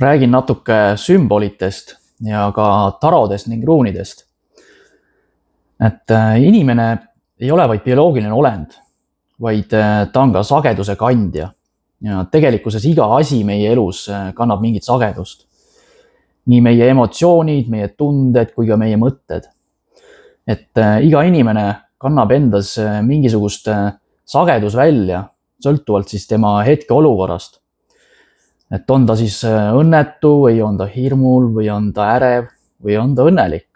Räägin natuke sümbolitest ja ka tarodest ning ruunidest. Inimene ei ole vaid bioloogiline olend, vaid ta on ka sageduse kandja. Ja tegelikkuses iga asi meie elus kannab mingit sagedust. Nii meie emotsioonid, meie tunded kui ka meie mõtted. Iga inimene kannab endas mingisugust sagedus välja, sõltuvalt siis tema hetke olukorrast. On ta siis õnnetu või on ta hirmul või on ta ärev või on ta õnnelik.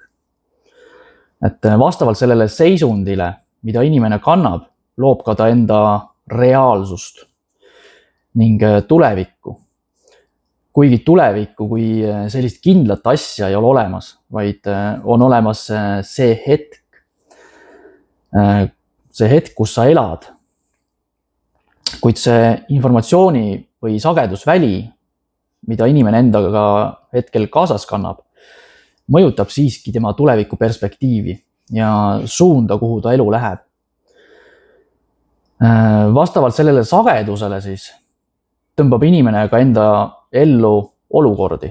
Vastavalt sellele seisundile, mida inimene kannab, loob ka ta enda reaalsust ning tulevikku. Kuigi tulevikku kui sellist kindlat asja ei ole olemas, vaid on olemas see hetk, kus sa elad. Kuid see informatsiooni või sagedusväli, mida inimene endaga hetkel kaasas kannab, mõjutab siiski tema tuleviku perspektiivi ja suunda, kuhu ta elu läheb. Vastavalt sellele sagedusele siis tõmbab inimene ka enda ellu olukordi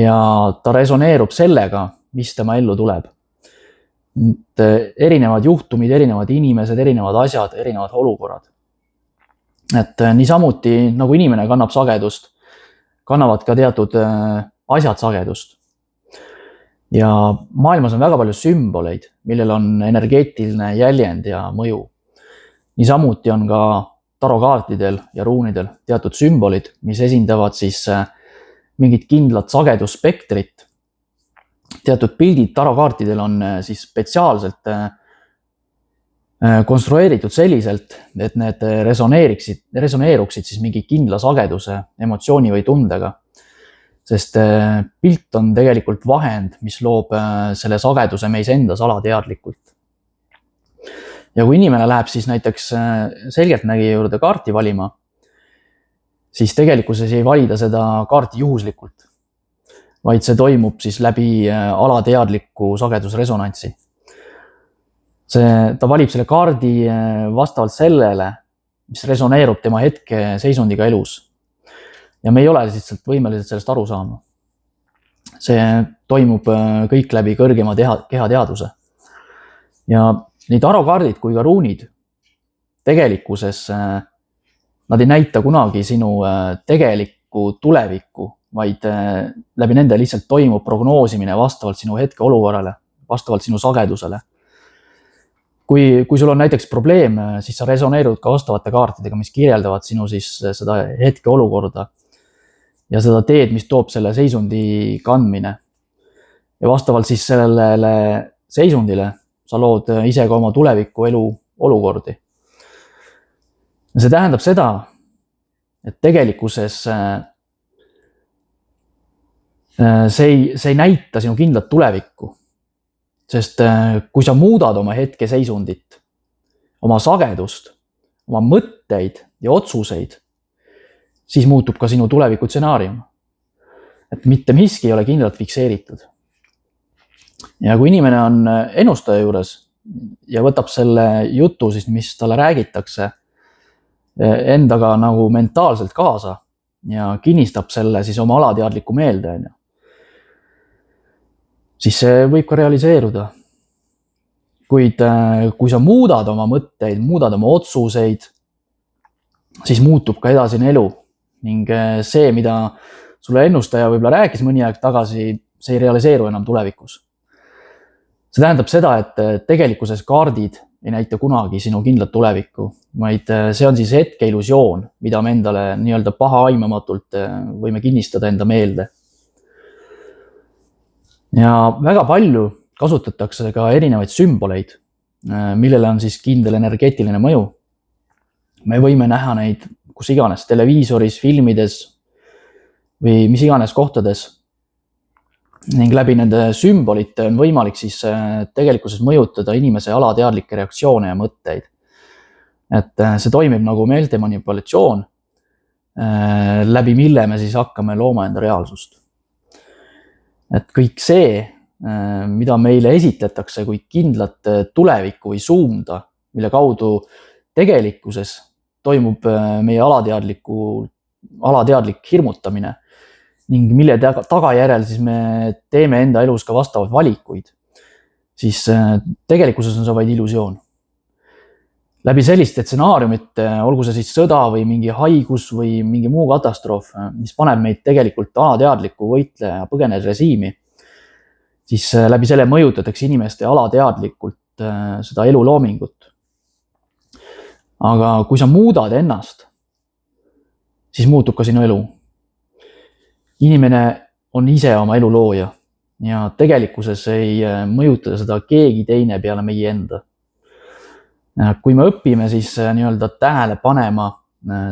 ja ta resoneerub sellega, mis tema ellu tuleb. Erinevad juhtumid, erinevad inimesed, erinevad asjad, erinevad olukorrad. Niisamuti nagu inimene kannab sagedust, kannavad ka teatud asjad sagedust. Ja maailmas on väga palju sümboleid, millel on energeetiline jäljend ja mõju. Niisamuti on ka tarokaartidel ja ruunidel teatud sümbolid, mis esindavad siis mingit kindlat sagedusspektrit. Teatud pildid tarokaartidel on siis spetsiaalselt konstrueeritud selliselt, et need resoneeruksid siis mingi kindla sageduse, emotsiooni või tundega. Sest pilt on tegelikult vahend, mis loob selle sageduse meis endas alateadlikult. Ja kui inimene läheb siis näiteks selgeltnägija juurde kaarti valima, siis tegelikkuses ei valida seda kaarti juhuslikult, vaid see toimub siis läbi alateadliku sagedusresonantsi. Ta valib selle kaardi vastavalt sellele, mis resoneerub tema hetke seisundiga elus. Ja me ei ole lihtsalt võimelised sellest aru saama. See toimub kõik läbi kõrgema kehateadvuse. Ja nii tarokaardid kui ka ruunid tegelikkuses nad ei näita kunagi sinu tegelikku tulevikku, vaid läbi nende lihtsalt toimub prognoosimine vastavalt sinu hetke olukorrale, vastavalt sinu sagedusele. Kui sul on näiteks probleem, siis sa resoneerud ka vastavate kaartidega, mis kirjeldavad sinu siis seda hetke olukorda ja seda teed, mis toob selle seisundi kandmine. Ja vastavalt siis sellele seisundile sa lood ise ka oma tuleviku elu olukordi. See tähendab seda, et tegelikkuses see ei näita sinu kindlat tulevikku. Sest kui sa muudad oma hetke seisundit, oma sagedust, oma mõtteid ja otsuseid, siis muutub ka sinu tuleviku stsenaarium. Mitte miski ei ole kindlalt fikseeritud. Ja kui inimene on ennustaja juures ja võtab selle jutu, siis, mis talle räägitakse, endaga nagu mentaalselt kaasa ja kinnistab selle siis oma alateadliku meelde, siis see võib ka realiseeruda. Kuid kui sa muudad oma mõtteid, muudad oma otsuseid, siis muutub ka edasine elu. Ning see, mida sulle ennustaja võib-olla rääkis mõni aeg tagasi, see ei realiseeru enam tulevikus. See tähendab seda, et tegelikkuses kaardid ei näita kunagi sinu kindlat tulevikku, vaid see on siis hetke illusioon, mida me endale nii-öelda pahaaimamatult võime kinnistada enda meelde. Ja väga palju kasutatakse ka erinevaid sümboleid, millele on siis kindel energeetiline mõju. Me võime näha neid kus iganes, televiisoris, filmides või mis iganes kohtades. Ning läbi nende sümbolite on võimalik siis tegelikkuses mõjutada inimese alateadlikke reaktsioone ja mõtteid. See toimib nagu meelte manipulatsioon, läbi mille me siis hakkame looma enda reaalsust. Kõik see, mida meile esitletakse kui kindlat tulevikku või suunda, mille kaudu tegelikkuses toimub meie alateadlik hirmutamine ning mille tagajärjel siis me teeme enda elus ka vastavad valikuid, siis tegelikkuses on see vaid illusioon. Läbi selliste stsenaariumite, olgu see siis sõda või mingi haigus või mingi muu katastroof, mis paneb meid tegelikult alateadliku võitleja põgenerežiimi, siis läbi selle mõjutatakse inimeste alateadlikult seda eluloomingut. Aga kui sa muudad ennast, siis muutub ka sinu elu. Inimene on ise oma elu looja ja tegelikkuses ei mõjuta seda keegi teine peale meie enda. Kui me õpime siis nii-öelda tähele panema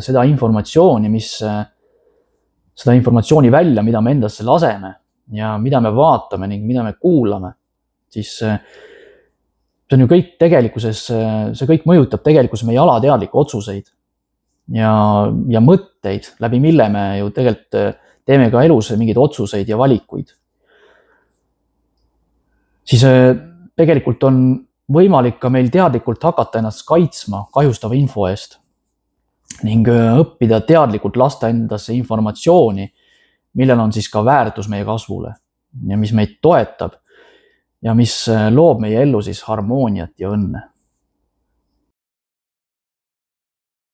seda informatsiooni, seda informatsiooni välja, mida me endasse laseme ja mida me vaatame ning mida me kuulame, siis see on ju kõik tegelikkuses, see kõik mõjutab tegelikkuses meie alateadlikke otsuseid ja mõtteid, läbi mille me ju tegelikult teeme ka elus mingeid otsuseid ja valikuid. Siis tegelikult on võimalik ka meil teadlikult hakata ennast kaitsma kahjustava info eest ning õppida teadlikult lasta endasse informatsiooni, millel on siis ka väärtus meie kasvule ja mis meid toetab ja mis loob meie ellu siis harmooniat ja õnne.